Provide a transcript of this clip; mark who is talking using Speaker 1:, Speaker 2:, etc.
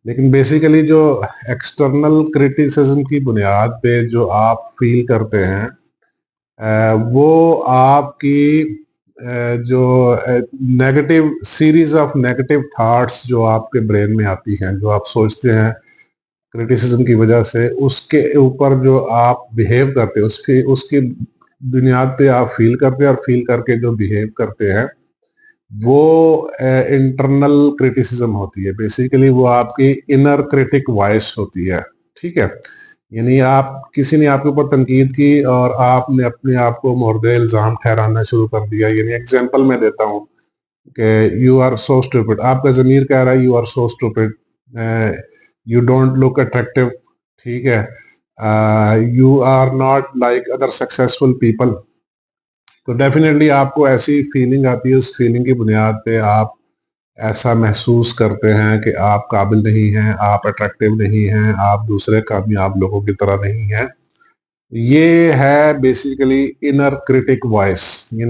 Speaker 1: लेकिन बेसिकली जो external criticism की बुनियाद पे जो आप फील करते हैं, वो आपकी जो negative series of negative thoughts जो आपके ब्रेन में आती हैं, जो आप सोचते हैं क्रिटिसिज्म की वजह से, उसके ऊपर जो आप बिहेव करते हैं, उसकी उसकी बुनियाद पे आप फील करते हैं, और फील करके जो बिहेव करते हैं वो इंटरनल क्रिटिसिज्म होती है। बेसिकली वो आपकी इनर क्रिटिक वॉइस होती है। ठीक है, यानी आप किसी ने आपके ऊपर तनकीद की और आपने अपने आप को मुर्दे इल्जाम ठहराना शुरू कर दिया। यानी एग्जांपल मैं देता हूँ कि यू आर सो स्टूपिड, आपका ज़मीर कह रहा है you are so stupid, you don't look attractive. ठीक है, you are not like other successful people. तो डेफिनेटली आपको ऐसी फीलिंग आती है, उस फीलिंग की बुनियाद पे आप ऐसा महसूस करते हैं कि आप काबिल नहीं हैं, आप अट्रैक्टिव नहीं हैं, आप दूसरे कामयाब लोगों की तरह नहीं हैं। ये है बेसिकली इनर क्रिटिक वॉइस। यानी